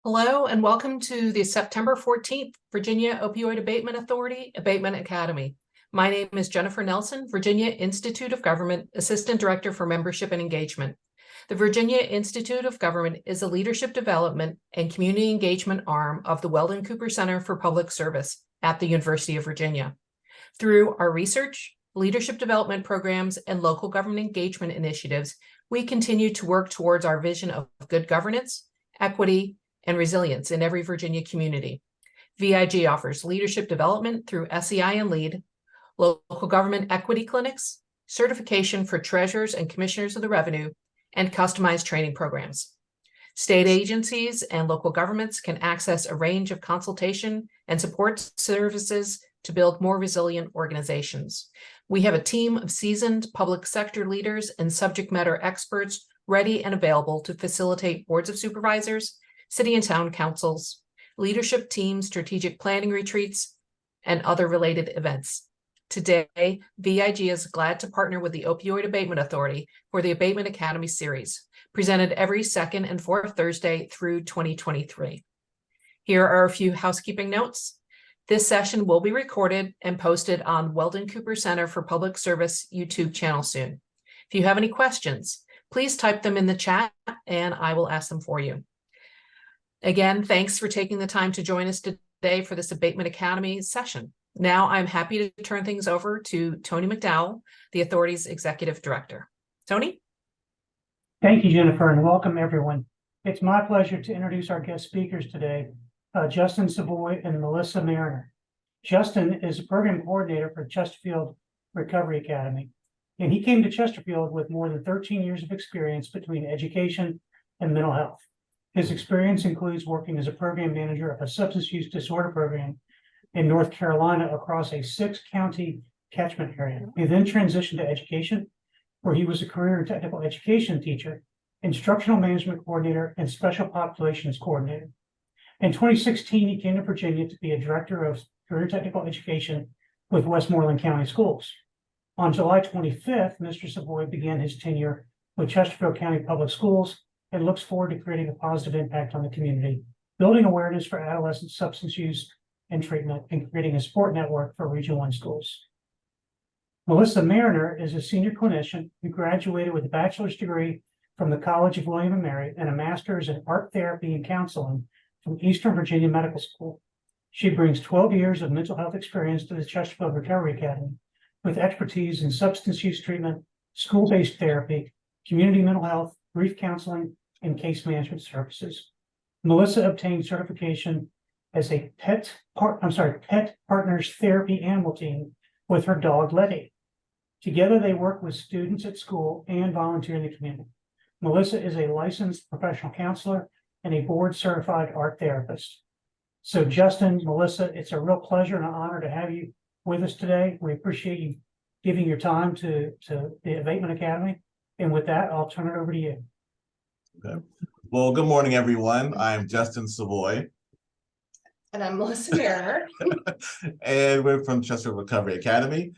Hello and welcome to the September 14th Virginia Opioid Abatement Authority Abatement Academy. My name is Jennifer Nelson, Virginia Institute of Government Assistant Director for Membership and Engagement. The Virginia Institute of Government is a leadership development and community engagement arm of the Weldon Cooper Center for Public Service at the University of Virginia. Through our research, leadership development programs, and local government engagement initiatives, we continue to work towards our vision of good governance, equity, and resilience in every Virginia community. VIG offers leadership development through SEI and LEAD, local government equity clinics, certification for treasurers and commissioners of the revenue, and customized training programs. State agencies and local governments can access a range of consultation and support services to build more resilient organizations. We have a team of seasoned public sector leaders and subject matter experts ready and available to facilitate boards of supervisors, city and town councils, leadership teams, strategic planning retreats, and other related events. Today, VIG is glad to partner with the Opioid Abatement Authority for the Abatement Academy series, presented every second and fourth Thursday through 2023. Here are a few housekeeping notes. This session will be recorded and posted on Weldon Cooper Center for Public Service YouTube channel soon. If you have any questions, please type them in the chat and I will ask them for you. Again, thanks for taking the time to join us today for this Abatement Academy session. Now I'm happy to turn things over to Tony McDowell, the Authority's Executive Director. Tony? Thank you, Jennifer, and welcome everyone. It's my pleasure to introduce our guest speakers today, Justin Savoy and Melissa Mariner. Justin is a program coordinator for Chesterfield Recovery Academy, and he came to Chesterfield with more than 13 years of experience between education and mental health. His experience includes working as a program manager of a substance use disorder program in North Carolina across a 6-county catchment area. He then transitioned to education, where he was a career and technical education teacher, instructional management coordinator, and special populations coordinator. In 2016, he came to Virginia to be a director of career technical education with Westmoreland County Schools. On July 25th, Mr. Savoy began his tenure with Chesterfield County Public Schools and looks forward to creating a positive impact on the community, building awareness for adolescent substance use and treatment, and creating a support network for Region 1 schools. Melissa Mariner is a senior clinician who graduated with a bachelor's degree from the College of William & Mary and a master's in art therapy and counseling from Eastern Virginia Medical School. She brings 12 years of mental health experience to the Chesterfield Recovery Academy with expertise in substance use treatment, school-based therapy, community mental health, grief counseling, and case management services. Melissa obtained certification as a pet partners therapy animal team with her dog Letty. Together, they work with students at school and volunteer in the community. Melissa is a licensed professional counselor and a board-certified art therapist. So Justin, Melissa, it's a real pleasure and an honor to have you with us today. We appreciate you giving your time to the Abatement Academy. And with that, I'll turn it over to you. Okay. Well, good morning, everyone. I'm Justin Savoy. And I'm Melissa Mariner. And we're from Chesterfield Recovery Academy.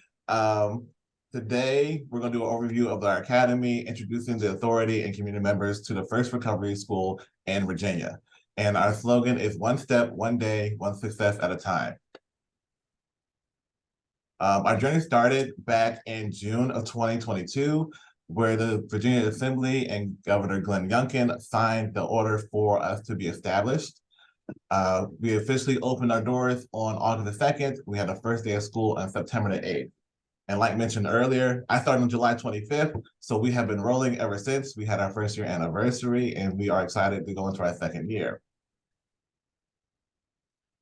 Today, we're going to do an overview of our academy, introducing the authority and community members to the first recovery school in Virginia. And our slogan is one step, one day, one success at a time. Our journey started back in June of 2022, where the Virginia Assembly and Governor Glenn Youngkin signed the order for us to be established. We officially opened our doors on August the 2nd. We had the first day of school on September the 8th. And like mentioned earlier, I started on July 25th, so we have been rolling ever since. We had our first year anniversary, and we are excited to go into our second year.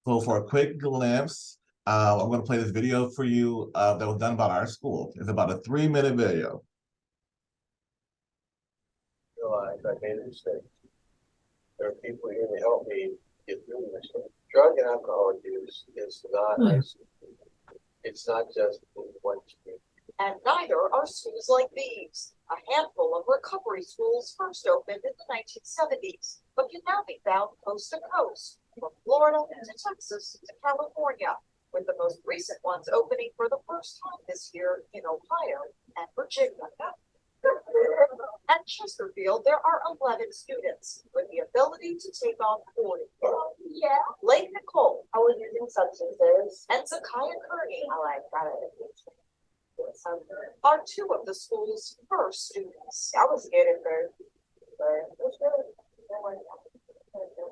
So for a quick glimpse, I'm going to play this video for you that was done about our school. It's about a 3-minute video. I made a mistake. There are people here to help me get through this. Drug and alcohol use is not it's not just one stream. And neither are schools like these. A handful of recovery schools first opened in the 1970s, but can now be found coast to coast, from Florida to Texas to California, with the most recent ones opening for the first time this year in Ohio and Virginia. At Chesterfield, there are 11 students, with the ability to take on 40. Yeah. Lake Nicole I was using substances. and Zakiah Kearney I like that. are two of the school's first students. I was scared at first, but it was good.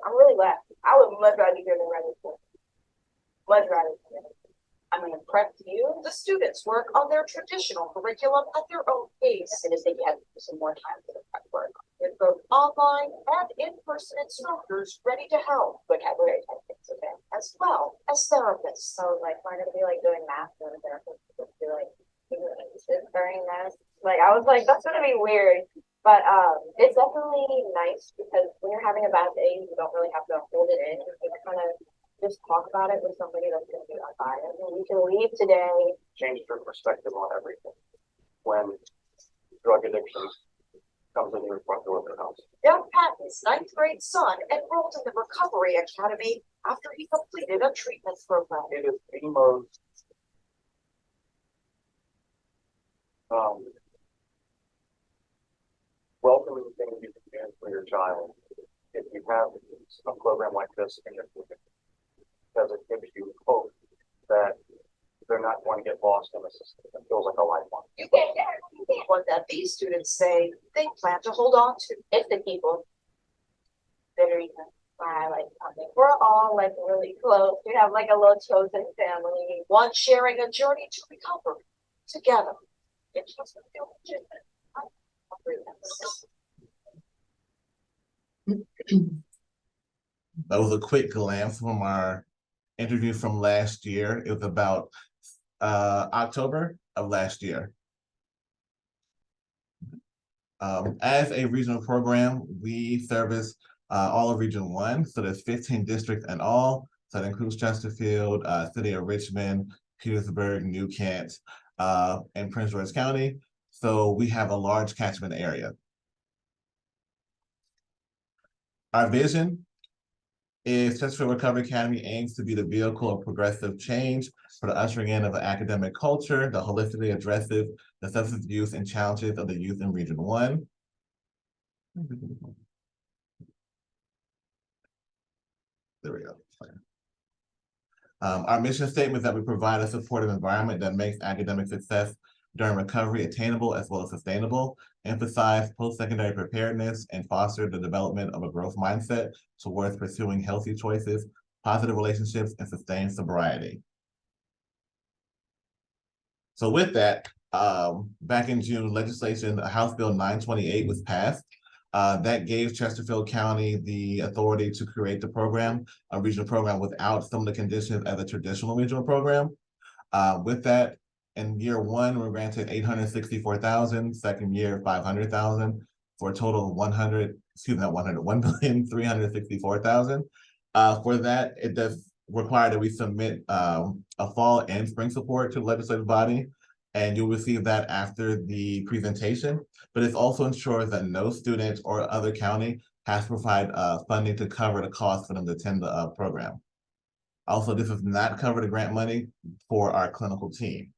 I'm really glad. I would much rather be here than regular school. Much rather. I'm gonna prep you. The students work on their traditional curriculum at their own pace. I just think you have some more time for the prep work. With both online and in-person instructors ready to help, Vocabulary type things, okay? as well as therapists. So like we're gonna be like doing math and therapist would be like during this. Like I was like, that's gonna be weird. But it's definitely nice because when you're having a bad day, you don't really have to hold it in. You can kind of just talk about it with somebody that's gonna be unbiased. And you can leave today. Change your perspective on everything. When drug addiction comes into your front door of your house. Doug Patton's ninth grade son enrolled in the Recovery Academy after he completed a treatment program. It is the most welcoming thing you can do for your child if you have a program like this in your community. Because it gives you hope that they're not going to get lost in the system. It feels like a lifeline. One that these students say they plan to hold on to. It's the people. The reason why I like something. We're all like really close. We have like a little chosen family. One sharing a journey to recovery together. It's just a feeling. That was a quick glance from our interview from last year. It was about October of last year. As a regional program, we service all of Region 1. So there's 15 districts in all. So that includes Chesterfield, City of Richmond, Petersburg, New Kent, and Prince George County. So we have a large catchment area. Our vision is Chesterfield Recovery Academy aims to be the vehicle of progressive change for the ushering in of an academic culture that holistically addresses the substance use and challenges of the youth in Region 1. There we go. Our mission statement is that we provide a supportive environment that makes academic success during recovery attainable as well as sustainable, emphasize post-secondary preparedness, and foster the development of a growth mindset towards pursuing healthy choices, positive relationships, and sustained sobriety. So with that, back in June, legislation, House Bill 928 was passed. That gave Chesterfield County the authority to create the program, a regional program without some of the conditions as a traditional regional program. With that, in year one, we're granted $864,000, second year, $500,000, for a total of $1,364,000. For that, it does require that we submit a fall and spring support to the legislative body, and you'll receive that after the presentation. But it also ensures that no student or other county has to provide funding to cover the cost for them to attend the program. Also, this does not cover the grant money for our clinical team.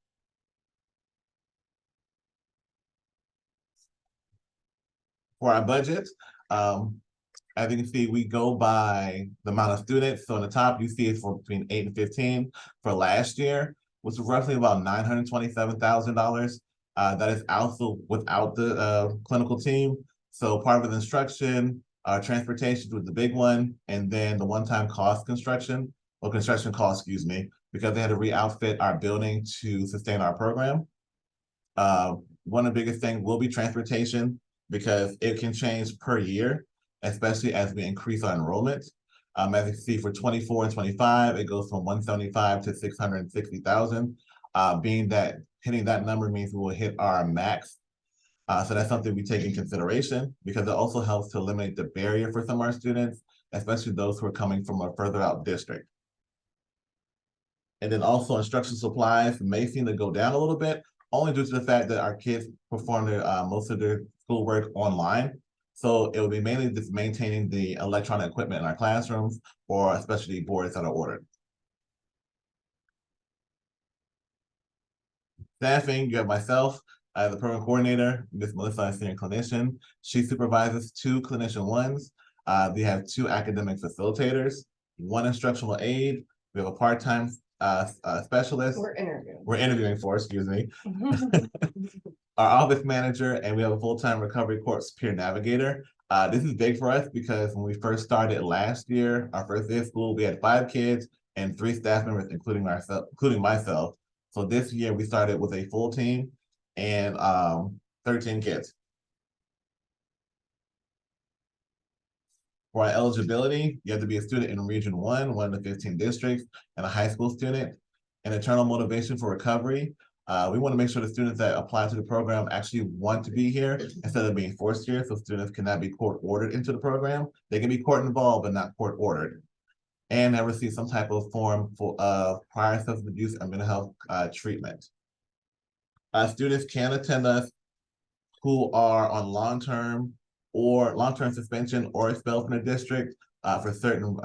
For our budget, as you can see, we go by the amount of students. So on the top, you see it's for between 8 and 15 for last year, which was roughly about $927,000. That is also without the clinical team. So part of the instruction, transportation was the big one, and then the one-time construction cost, excuse me, because they had to re-outfit our building to sustain our program. One of the biggest things will be transportation, because it can change per year, especially as we increase our enrollment. As you can see, for 24 and 25, it goes from 175 to 660,000. Being that hitting that number means we will hit our max. So that's something we take in consideration, because it also helps to eliminate the barrier for some of our students, especially those who are coming from a further out district. And then also instruction supplies may seem to go down a little bit, only due to the fact that our kids perform their most of their schoolwork online. So it will be mainly just maintaining the electronic equipment in our classrooms, or especially boards that are ordered. Staffing, you have myself as the program coordinator, Ms. Melissa, a senior clinician. She supervises 2 clinician 1s. We have 2 academic facilitators, 1 instructional aide. We have a part-time specialist. We're interviewing for, excuse me. Our office manager, and we have a full-time recovery course peer navigator. This is big for us because when we first started last year, our first day of school, we had 5 kids and 3 staff members, including myself. So this year we started with a full team and 13 kids. For our eligibility, you have to be a student in Region 1, one of the 15 districts, and a high school student. And internal motivation for recovery. We want to make sure the students that apply to the program actually want to be here instead of being forced here. So students cannot be court ordered into the program. They can be court involved, but not court ordered. And have received some type of form of prior substance abuse and mental health treatment. Students can attend us who are on long-term suspension or expelled from the district for certain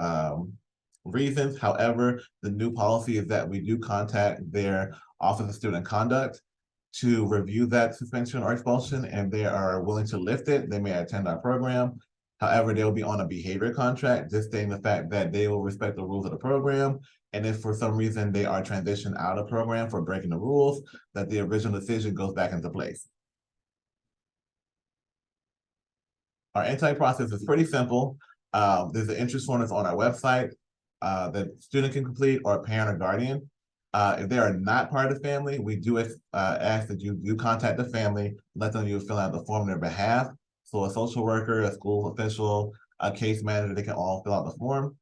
reasons. However, the new policy is that we do contact their Office of Student Conduct to review that suspension or expulsion, and they are willing to lift it. They may attend our program. However, they'll be on a behavior contract, just stating the fact that they will respect the rules of the program. And if for some reason they are transitioned out of program for breaking the rules, that the original decision goes back into place. Our intake process is pretty simple. There's an interest form that's on our website that student can complete, or a parent or guardian. If they are not part of the family, we do ask that you do contact the family, let them fill out the form on their behalf. So a social worker, a school official, a case manager, they can all fill out the form.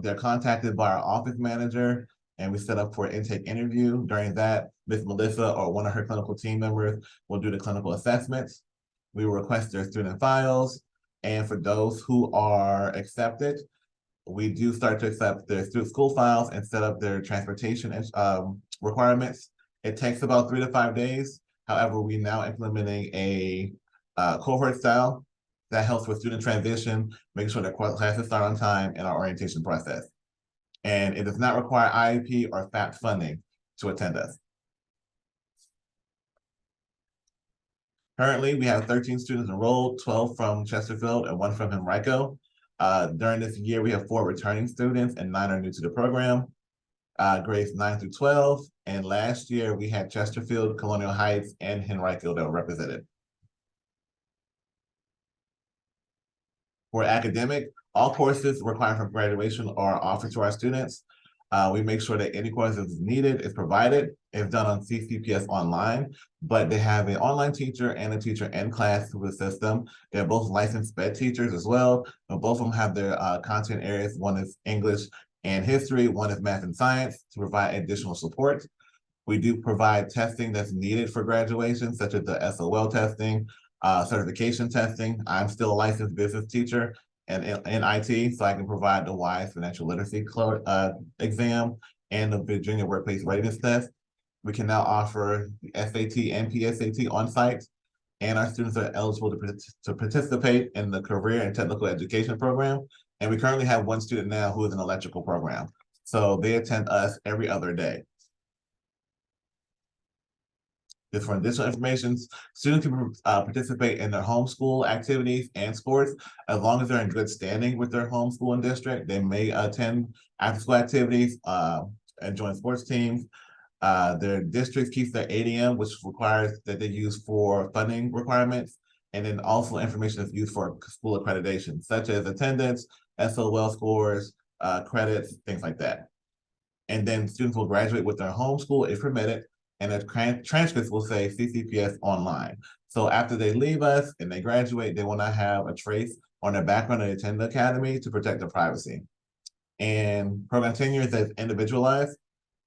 They're contacted by our office manager, and we set up for an intake interview. During that, Ms. Melissa or one of her clinical team members will do the clinical assessments. We will request their student files, and for those who are accepted, we do start to accept their school files and set up their transportation requirements. It takes about 3 to 5 days. However, we now implementing a cohort style that helps with student transition, making sure that classes start on time in our orientation process. And it does not require IEP or FAP funding to attend us. Currently, we have 13 students enrolled, 12 from Chesterfield and 1 from Henrico. During this year, we have 4 returning students and 9 are new to the program, grades 9 through 12. And last year, we had Chesterfield, Colonial Heights, and Henrico that were represented. For academic, all courses required for graduation are offered to our students. We make sure that any courses needed is provided. It's done on CCPS online, but they have an online teacher and a teacher in class who assist them. They're both licensed SPED teachers as well. And both of them have their content areas. One is English and history, one is math and science, to provide additional support. We do provide testing that's needed for graduation, such as the SOL testing, certification testing. I'm still a licensed business teacher and in IT, so I can provide the WISE financial literacy exam and the Virginia Workplace Readiness Test. We can now offer the SAT and PSAT on site, and our students are eligible to participate in the career and technical education program. And we currently have 1 student now who is in electrical program. So they attend us every other day. Just for additional information, students can participate in their homeschool activities and sports as long as they're in good standing with their homeschool and district. They may attend after-school activities and join sports teams. Their district keeps their ADM, which requires that they use for funding requirements, and then also information is used for school accreditation, such as attendance, SOL scores, credits, things like that. And then students will graduate with their homeschool if permitted, and the transcripts will say CCPS online. So after they leave us and they graduate, they will not have a trace on their background and attend the academy to protect their privacy. And program tenure is individualized.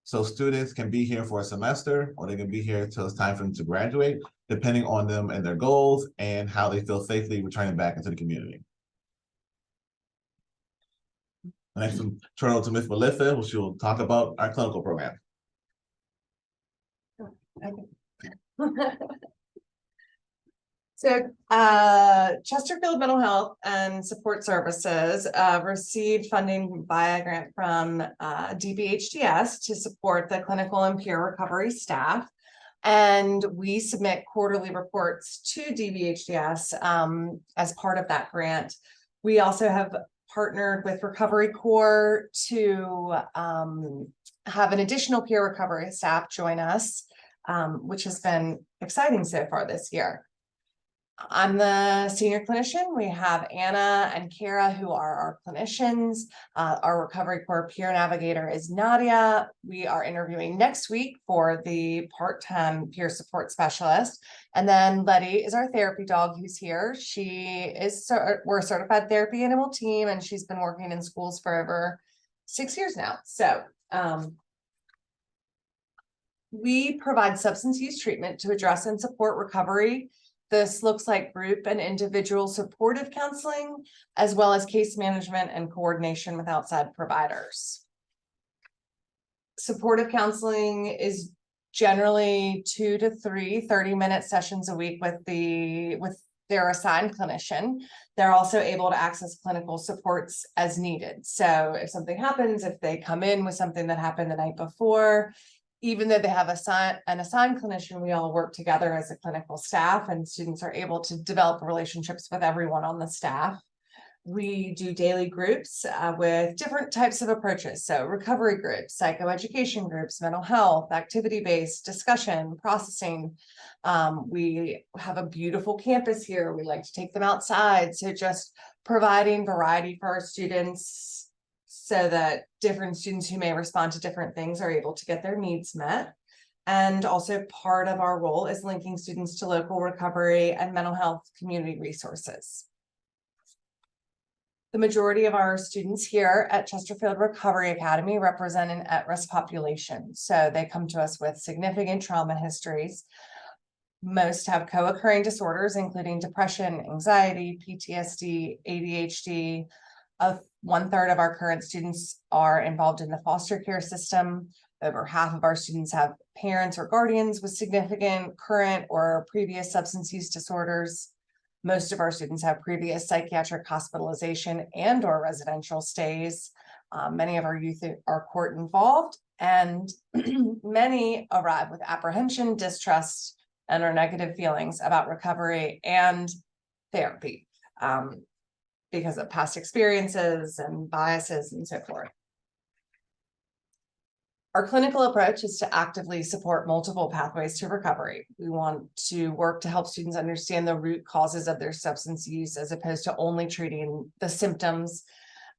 So students can be here for a semester, or they can be here till it's time for them to graduate, depending on them and their goals and how they feel safely returning back into the community. Next, I'll turn over to Ms. Melissa, who she'll talk about our clinical program. So Chesterfield Mental Health and Support Services received funding by a grant from DBHDS to support the clinical and peer recovery staff. And we submit quarterly reports to DBHDS as part of that grant. We also have partnered with Recovery Corps to have an additional peer recovery staff join us, which has been exciting so far this year. I'm the senior clinician. We have Anna and Kara, who are our clinicians. Our Recovery Corps peer navigator is Nadia. We are interviewing next week for the part-time peer support specialist. And then Letty is our therapy dog who's here. We're a certified therapy animal team, and she's been working in schools for over 6 years now. So we provide substance use treatment to address and support recovery. This looks like group and individual supportive counseling, as well as case management and coordination with outside providers. Supportive counseling is generally 2 to 3 30-minute sessions a week with their assigned clinician. They're also able to access clinical supports as needed. So if something happens, if they come in with something that happened the night before, even though they have an assigned clinician, we all work together as a clinical staff, and students are able to develop relationships with everyone on the staff. We do daily groups with different types of approaches. So recovery groups, psychoeducation groups, mental health, activity-based discussion, processing. We have a beautiful campus here. We like to take them outside. So just providing variety for our students, so that different students who may respond to different things are able to get their needs met. And also part of our role is linking students to local recovery and mental health community resources. The majority of our students here at Chesterfield Recovery Academy represent an at-risk population. So they come to us with significant trauma histories. Most have co-occurring disorders, including depression, anxiety, PTSD, ADHD. 1/3 of our current students are involved in the foster care system. Over half of our students have parents or guardians with significant current or previous substance use disorders. Most of our students have previous psychiatric hospitalization and or residential stays. Many of our youth are court involved, and many arrive with apprehension, distrust, and or negative feelings about recovery and therapy. Because of past experiences and biases and so forth. Our clinical approach is to actively support multiple pathways to recovery. We want to work to help students understand the root causes of their substance use, as opposed to only treating the symptoms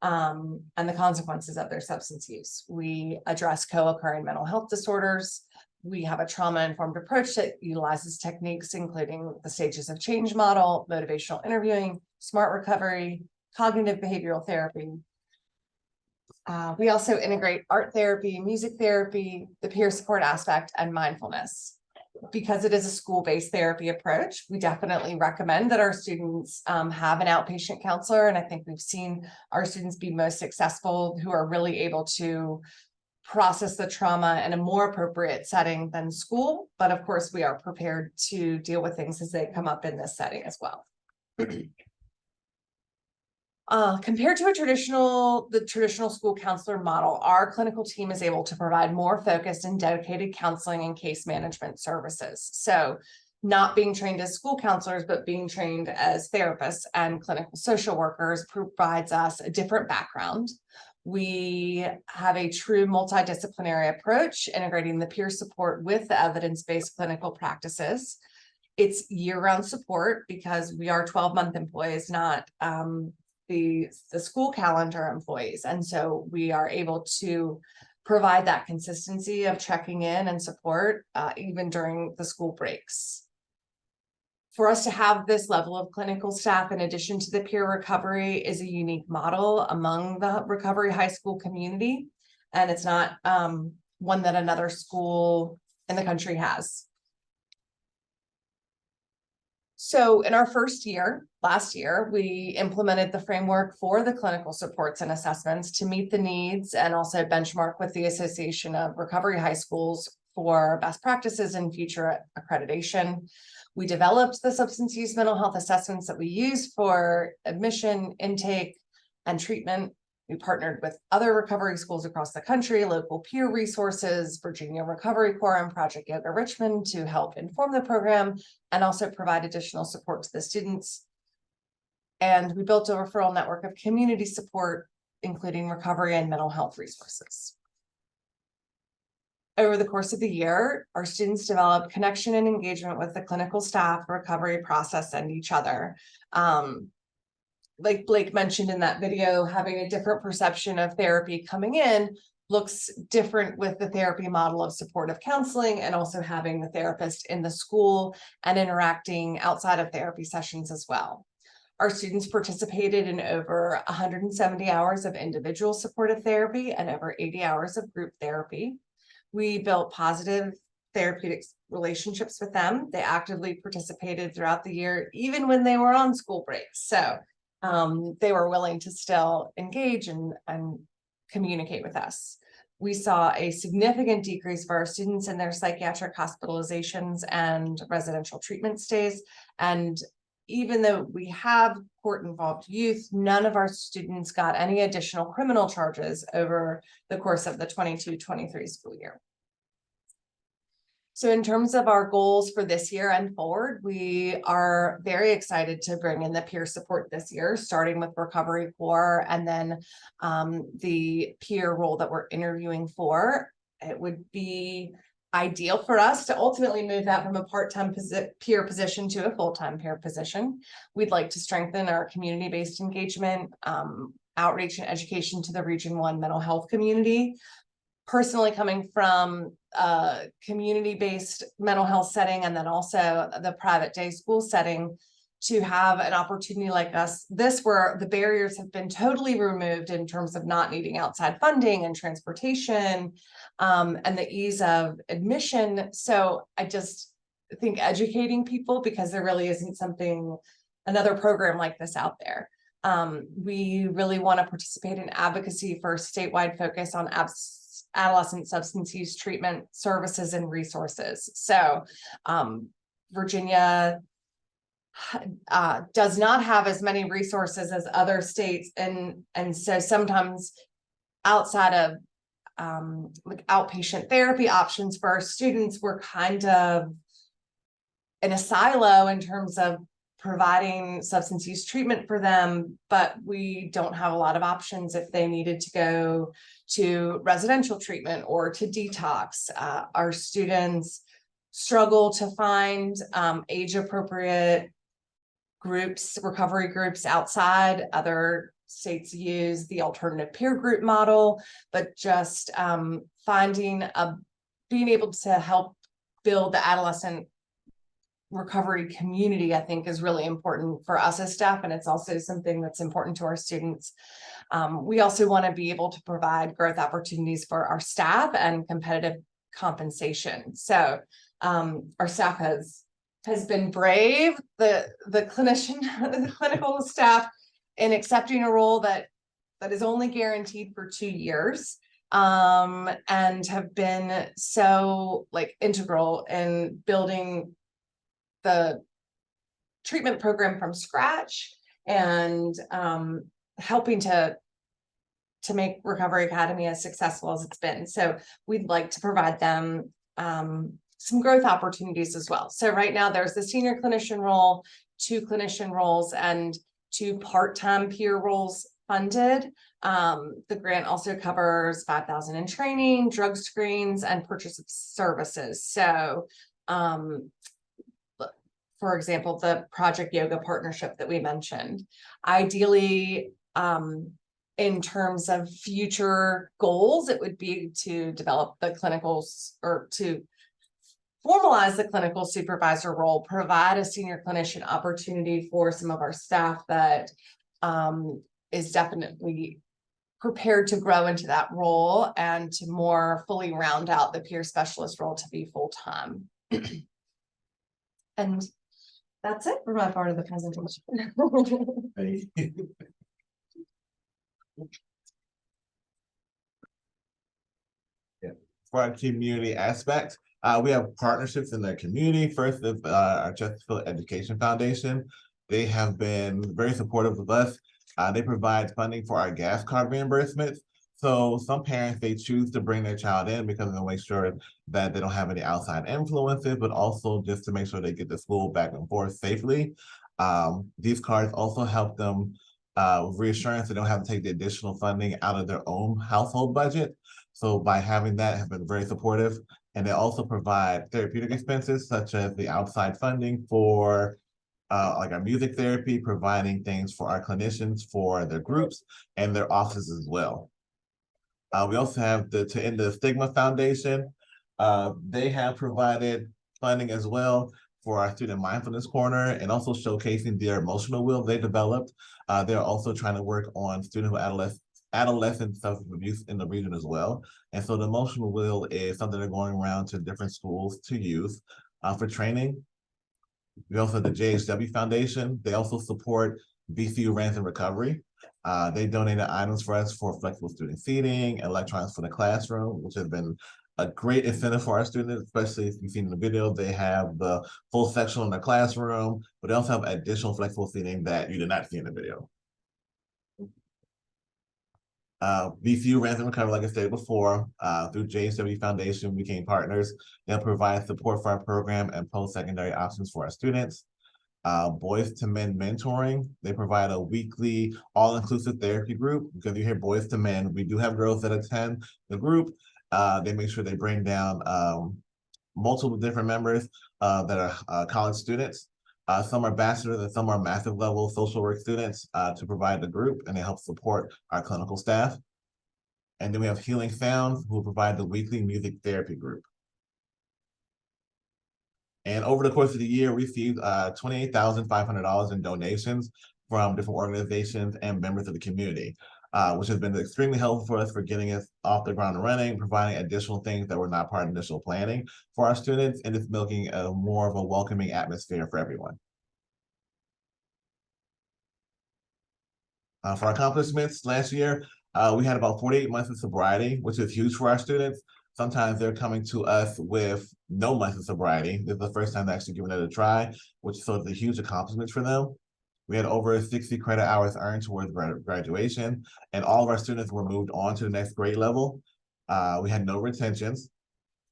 and the consequences of their substance use. We address co-occurring mental health disorders. We have a trauma-informed approach that utilizes techniques including the stages of change model, motivational interviewing, SMART recovery, cognitive behavioral therapy. We also integrate art therapy, music therapy, the peer support aspect, and mindfulness. Because it is a school-based therapy approach, we definitely recommend that our students have an outpatient counselor, and I think we've seen our students be most successful who are really able to process the trauma in a more appropriate setting than school. But of course, we are prepared to deal with things as they come up in this setting as well. Compared to the traditional school counselor model, our clinical team is able to provide more focused and dedicated counseling and case management services. So not being trained as school counselors, but being trained as therapists and clinical social workers provides us a different background. We have a true multidisciplinary approach, integrating the peer support with the evidence-based clinical practices. It's year-round support because we are 12-month employees, not the school calendar employees. And so we are able to provide that consistency of checking in and support even during the school breaks. For us to have this level of clinical staff in addition to the peer recovery is a unique model among the recovery high school community, and it's not one that another school in the country has. So in our first year, last year, we implemented the framework for the clinical supports and assessments to meet the needs and also benchmark with the Association of Recovery High Schools for best practices and future accreditation. We developed the substance use mental health assessments that we use for admission, intake, and treatment. We partnered with other recovery schools across the country, local peer resources, Virginia Recovery Corps, and Project Yoga Richmond to help inform the program and also provide additional support to the students. And we built a referral network of community support, including recovery and mental health resources. Over the course of the year, our students developed connection and engagement with the clinical staff, recovery process, and each other. Like Blake mentioned in that video, having a different perception of therapy coming in looks different with the therapy model of supportive counseling, and also having the therapist in the school and interacting outside of therapy sessions as well. Our students participated in over 170 hours of individual supportive therapy and over 80 hours of group therapy. We built positive therapeutic relationships with them. They actively participated throughout the year, even when they were on school breaks. So they were willing to still engage and communicate with us. We saw a significant decrease for our students in their psychiatric hospitalizations and residential treatment stays. And even though we have court-involved youth, none of our students got any additional criminal charges over the course of the 22-23 school year. So in terms of our goals for this year and forward, we are very excited to bring in the peer support this year, starting with Recovery Core and then the peer role that we're interviewing for. It would be ideal for us to ultimately move that from a part-time peer position to a full-time peer position. We'd like to strengthen our community-based engagement, outreach and education to the Region 1 mental health community. Personally, coming from a community-based mental health setting and then also the private day school setting, to have an opportunity like this where the barriers have been totally removed in terms of not needing outside funding and transportation, and the ease of admission. So I just think educating people, because there really isn't another program like this out there. We really want to participate in advocacy for a statewide focus on adolescent substance use treatment services and resources. So Virginia does not have as many resources as other states, and so sometimes outside of like outpatient therapy options for our students, we're kind of in a silo in terms of providing substance use treatment for them, but we don't have a lot of options if they needed to go to residential treatment or to detox. Our students struggle to find age-appropriate groups, recovery groups outside. Other states use the alternative peer group model, but just being able to help build the adolescent recovery community, I think, is really important for us as staff, and it's also something that's important to our students. We also want to be able to provide growth opportunities for our staff and competitive compensation. So our staff has been brave, the clinical staff, in accepting a role that is only guaranteed for 2 years, and have been so integral in building the treatment program from scratch and helping to make Recovery Academy as successful as it's been. So we'd like to provide them some growth opportunities as well. So right now there's the senior clinician role, 2 clinician roles, and 2 part-time peer roles funded. The grant also covers $5,000 in training, drug screens, and purchase of services. So for example, the Project Yoga partnership that we mentioned. Ideally, in terms of future goals, it would be to develop the clinicals, or to formalize the clinical supervisor role, provide a senior clinician opportunity for some of our staff that is definitely prepared to grow into that role, and to more fully round out the peer specialist role to be full-time. And that's it for my part of the presentation. Yeah. For our community aspect, we have partnerships in the community. First is our Chesterfield Education Foundation. They have been very supportive of us. They provide funding for our gas card reimbursements. So some parents, they choose to bring their child in because they'll make sure that they don't have any outside influences, but also just to make sure they get to school back and forth safely. These cards also help them with reassurance they don't have to take the additional funding out of their own household budget. So by having that have been very supportive. And they also provide therapeutic expenses such as the outside funding for like our music therapy, providing things for our clinicians for their groups and their offices as well. We also have the To End the Stigma Foundation. They have provided funding as well for our Student Mindfulness Corner and also showcasing their emotional wheel they developed. They're also trying to work on student adolescent substance abuse in the region as well. And so the emotional wheel is something they're going around to different schools to use for training. We also have the JHW Foundation. They also support VCU Rants and Recovery. They donated items for us for flexible student seating, electronics for the classroom, which has been a great incentive for our students, especially if you've seen in the video, they have the full section in the classroom, but they also have additional flexible seating that you did not see in the video. VCU Rants and Recovery, like I said before, through JHW Foundation, we became partners. They'll provide support for our program and post-secondary options for our students. Boys to Men Mentoring, they provide a weekly all-inclusive therapy group. Because you hear Boys to Men, we do have girls that attend the group. They make sure they bring down multiple different members that are college students. Some are bachelor's and some are master's level social work students to provide the group, and they help support our clinical staff. And then we have Healing Sounds, who provide the weekly music therapy group. And over the course of the year, we received $28,500 in donations from different organizations and members of the community, which has been extremely helpful for us for getting us off the ground running, providing additional things that were not part of initial planning for our students, and it's making a more of a welcoming atmosphere for everyone. For our accomplishments last year, we had about 48 months of sobriety, which is huge for our students. Sometimes they're coming to us with no months of sobriety. This is the first time they're actually giving it a try, which is a huge accomplishment for them. We had over 60 credit hours earned towards graduation, and all of our students were moved on to the next grade level. We had no retentions.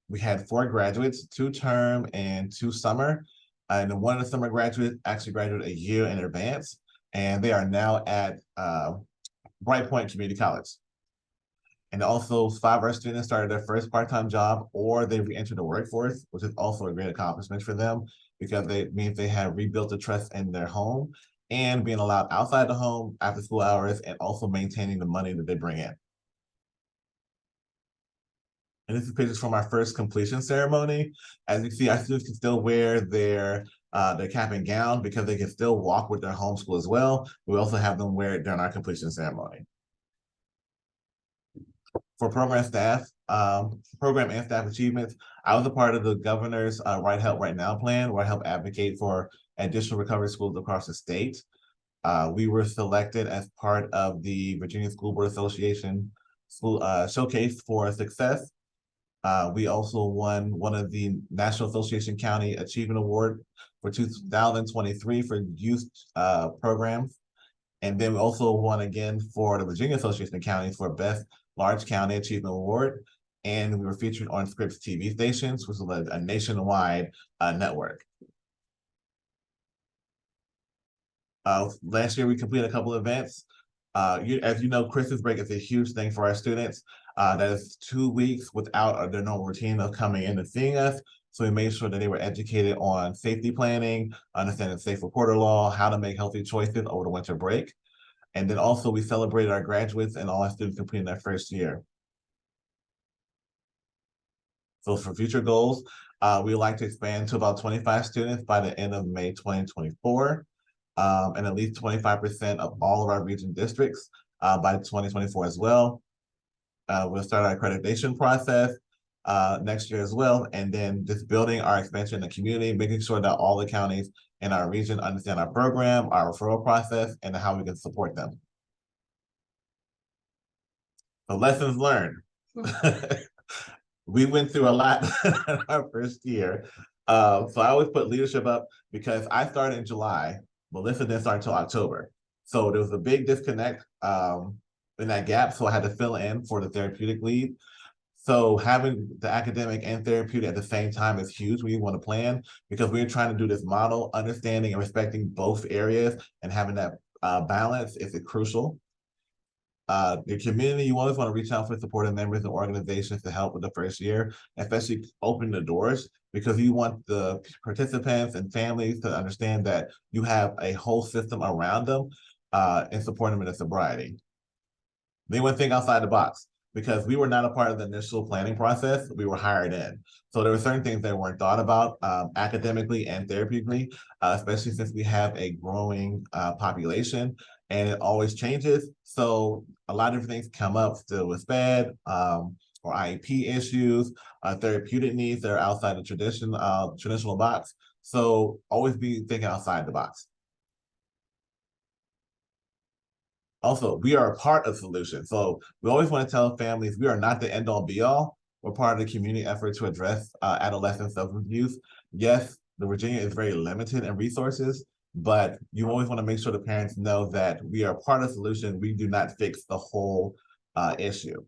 We had 4 graduates, 2 term and 2 summer. And one of the summer graduates actually graduated a year in advance, and they are now at Bright Point Community College. And also 5 of our students started their first part-time job, or they re-entered the workforce, which is also a great accomplishment for them because it means they have rebuilt the trust in their home and being allowed outside the home after school hours and also maintaining the money that they bring in. And this is pictures from our first completion ceremony. As you see, our students can still wear their cap and gown because they can still walk with their homeschool as well. We also have them wear it during our completion ceremony. For program and staff achievements, I was a part of the governor's Right Help Right Now plan, where I help advocate for additional recovery schools across the state. We were selected as part of the Virginia School Board Association School Showcase for Success. We also won one of the National Association County Achievement Award for 2023 for youth programs. And then we also won again for the Virginia Association of Counties for Best Large County Achievement Award. And we were featured on Scripps TV stations, which is a nationwide network. Last year, we completed a couple of events. As you know, Christmas break is a huge thing for our students. That is 2 weeks without their normal routine of coming in and seeing us. So we made sure that they were educated on safety planning, understanding safe reporter law, how to make healthy choices over the winter break. And then also we celebrated our graduates and all our students completing their first year. So for future goals, we would like to expand to about 25 students by the end of May 2024. And at least 25% of all of our region districts by 2024 as well. We'll start our accreditation process next year as well, and then just building our expansion in the community, making sure that all the counties in our region understand our program, our referral process, and how we can support them. So lessons learned. We went through a lot in our first year. So I always put leadership up because I started in July. Melissa didn't start until October. So there was a big disconnect in that gap. So I had to fill in for the therapeutic lead. So having the academic and therapeutic at the same time is huge when you want to plan, because we're trying to do this model, understanding and respecting both areas and having that balance is crucial. Your community, you always want to reach out for supportive members and organizations to help with the first year, especially opening the doors, because you want the participants and families to understand that you have a whole system around them and supporting them in their sobriety. They want to think outside the box, because we were not a part of the initial planning process. We were hired in. So there were certain things that weren't thought about academically and therapeutically, especially since we have a growing population and it always changes. So a lot of things come up still with SPED or IEP issues, therapeutic needs that are outside the traditional box. So always be thinking outside the box. Also, we are a part of the solution. So we always want to tell families we are not the end all be all. We're part of the community effort to address adolescent substance use. Yes, the Virginia is very limited in resources, but you always want to make sure the parents know that we are part of the solution. We do not fix the whole issue.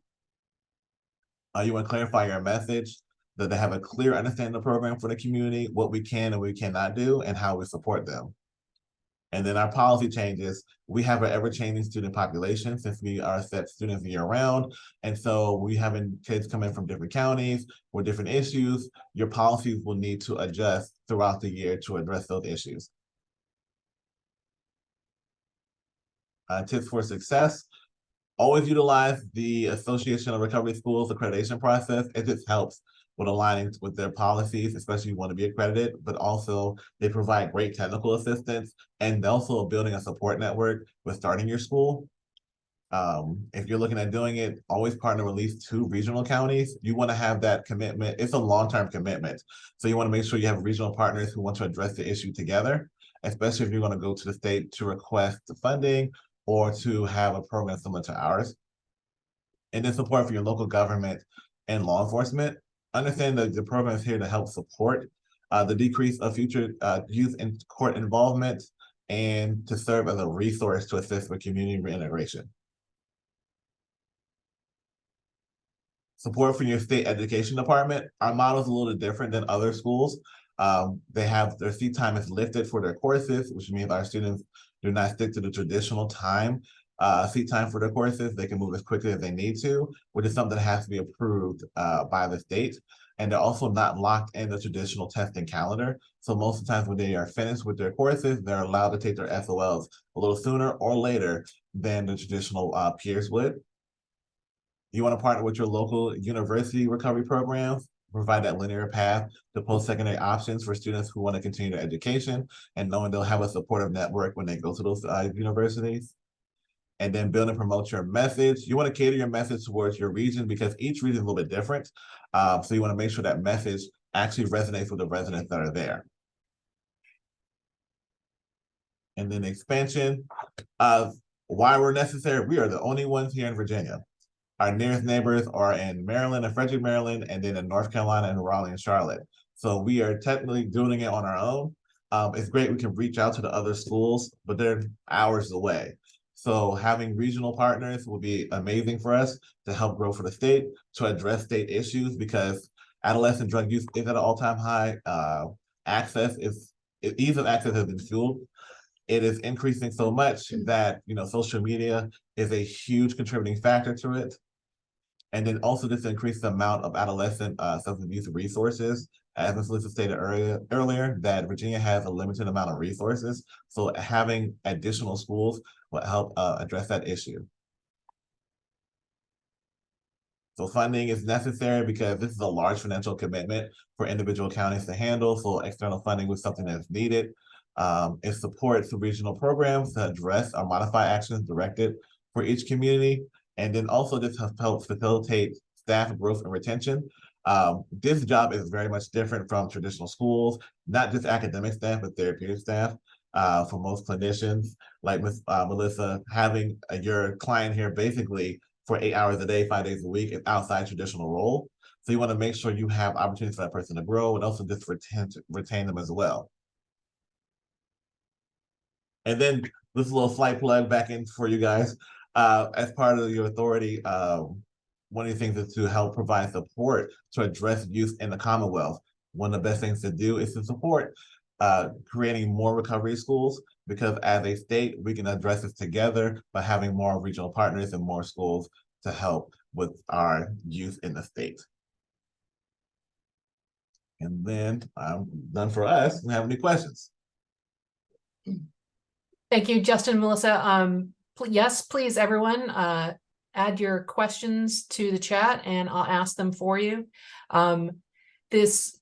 You want to clarify your message, that they have a clear understanding of the program for the community, what we can and we cannot do, and how we support them. And then our policy changes. We have an ever-changing student population since we are set students year-round. And so we having kids come in from different counties with different issues. Your policies will need to adjust throughout the year to address those issues. Tips for success. Always utilize the Association of Recovery Schools accreditation process. It just helps with aligning with their policies, especially if you want to be accredited, but also they provide great technical assistance and also building a support network with starting your school. If you're looking at doing it, always partner with at least 2 regional counties. You want to have that commitment. It's a long-term commitment. So you want to make sure you have regional partners who want to address the issue together, especially if you're going to go to the state to request the funding or to have a program similar to ours. And then support for your local government and law enforcement. Understand that the program is here to help support the decrease of future youth in court involvement and to serve as a resource to assist with community reintegration. Support for your state education department. Our model is a little different than other schools. They have their seat time is lifted for their courses, which means our students do not stick to the traditional time seat time for their courses. They can move as quickly as they need to, which is something that has to be approved by the state. And they're also not locked in the traditional testing calendar. So most of the times when they are finished with their courses, they're allowed to take their SOLs a little sooner or later than the traditional peers would. You want to partner with your local university recovery programs, provide that linear path to post-secondary options for students who want to continue their education and knowing they'll have a supportive network when they go to those universities. And then build and promote your message. You want to cater your message towards your region because each region is a little bit different. So you want to make sure that message actually resonates with the residents that are there. And then expansion. Why we're necessary, we are the only ones here in Virginia. Our nearest neighbors are in Maryland and Frederick, Maryland, and then in North Carolina and Raleigh and Charlotte. So we are technically doing it on our own. It's great we can reach out to the other schools, but they're hours away. So having regional partners will be amazing for us to help grow for the state, to address state issues, because adolescent drug use is at an all-time high. Ease of access has been fueled. It is increasing so much that, social media is a huge contributing factor to it. And then also just increase the amount of adolescent substance abuse resources. As Ms. Lisa stated earlier, that Virginia has a limited amount of resources. So having additional schools will help address that issue. So funding is necessary because this is a large financial commitment for individual counties to handle. So external funding was something that's needed. It supports the regional programs to address or modify actions directed for each community. And then also this helps facilitate staff growth and retention. This job is very much different from traditional schools, not just academic staff, but therapeutic staff. For most clinicians, like Ms. Melissa, having your client here basically for 8 hours a day, 5 days a week is outside traditional role. So you want to make sure you have opportunities for that person to grow and also just retain them as well. And then this is a little slight plug back in for you guys. As part of your authority, one of the things is to help provide support to address youth in the Commonwealth. One of the best things to do is to support creating more recovery schools, because as a state, we can address this together by having more regional partners and more schools to help with our youth in the state. And then I'm done for us. Do you have any questions? Thank you, Justin and Melissa. Yes, please, everyone, add your questions to the chat and I'll ask them for you. This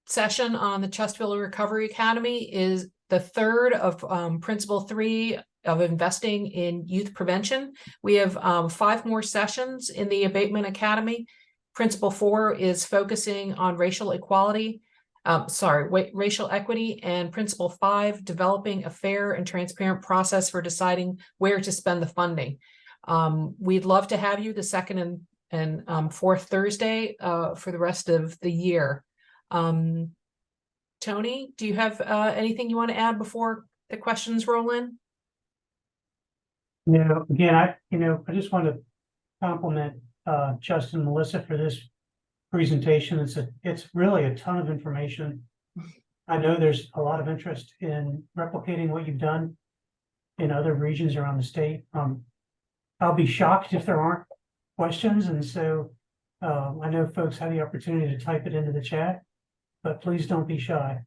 session on the Chesterfield Recovery Academy is the third of Principle 3 of investing in youth prevention. We have 5 more sessions in the Abatement Academy. Principle 4 is focusing on racial equality. Racial equity, and Principle 5, developing a fair and transparent process for deciding where to spend the funding. We'd love to have you the second and fourth Thursday for the rest of the year. Tony, do you have anything you want to add before the questions roll in? No, again, I just want to compliment Justin and Melissa for this presentation. It's really a ton of information. I know there's a lot of interest in replicating what you've done in other regions around the state. I'll be shocked if there aren't questions, and so I know folks have the opportunity to type it into the chat, but please don't be shy.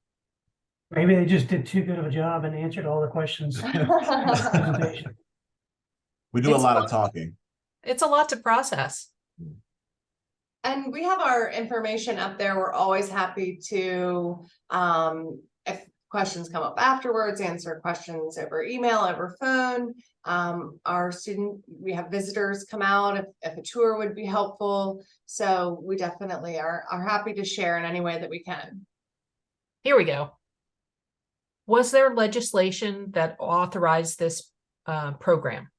Maybe they just did too good of a job and answered all the questions in the presentation. We do a lot of talking. It's a lot to process. And we have our information up there. We're always happy to, if questions come up afterwards, answer questions over email, over phone. We have visitors come out if a tour would be helpful. So we definitely are happy to share in any way that we can. Here we go. Was there legislation that authorized this program?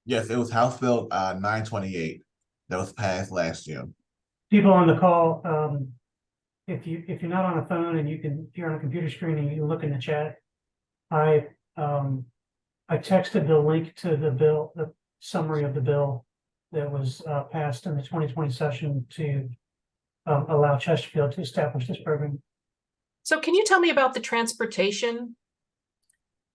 Yes, it was House Bill 928 that was passed last June. People on the call, if you're not on a phone and if you're on a computer screen and you look in the chat, I texted the link to the bill, the summary of the bill that was passed in the 2020 session to allow Chesterfield to establish this program. So can you tell me about the transportation?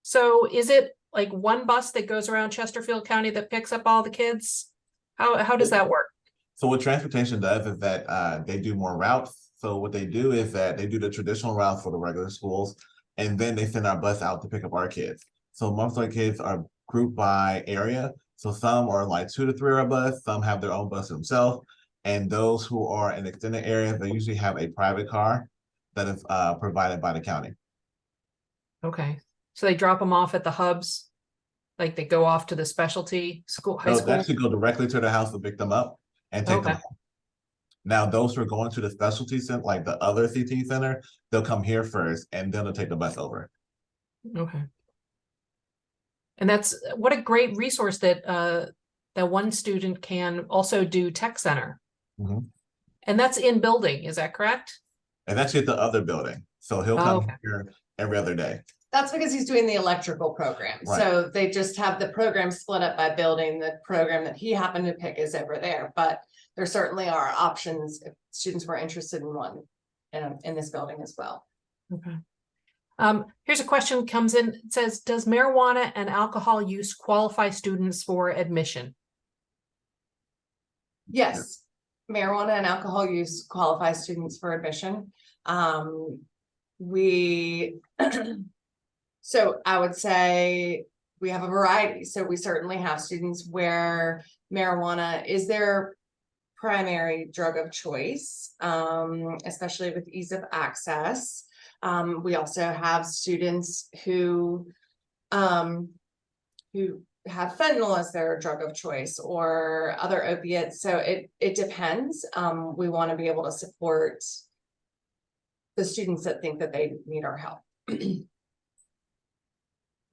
So is it like one bus that goes around Chesterfield County that picks up all the kids? How does that work? So what transportation does is that they do more routes. So what they do is that they do the traditional routes for the regular schools, and then they send our bus out to pick up our kids. So most of our kids are grouped by area. So some are like 2 to 3 hour bus, some have their own bus themselves. And those who are in extended areas, they usually have a private car that is provided by the county. Okay. So they drop them off at the hubs, like they go off to the specialty school, high They school? actually go directly to the house to pick them up and take them Okay. home. Now, those who are going to the specialty center, like the other CT center, they'll come here first and then they'll take the bus over. Okay. And that's what a great resource that that one student can also do tech center. Mhm. And that's in building, is that correct? And that's at the other building. So he'll come Okay. here every other day. That's because he's doing the electrical program. Right. So they just have the program split up by building. The program that he happened to pick is over there, but there certainly are options if students were interested in one in this building as well. Okay. Here's a question comes in. It says, does marijuana and alcohol use qualify students for admission? Yes, marijuana and alcohol use qualify students for admission. So I would say we have a variety. So we certainly have students where marijuana is their primary drug of choice, especially with ease of access. We also have students who have fentanyl as their drug of choice or other opiates. So it depends. We want to be able to support the students that think that they need our help.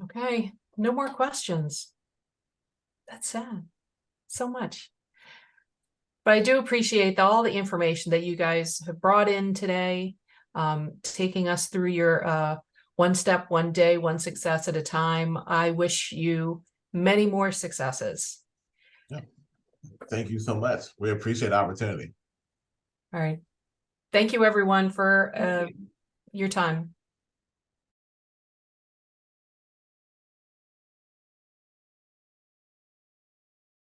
Okay, no more questions. That's sad. So much. But I do appreciate all the information that you guys have brought in today, taking us through your one step, one day, one success at a time. I wish you many more successes. Yeah. Thank you so much. We appreciate the opportunity. All right. Thank you, everyone, for your time.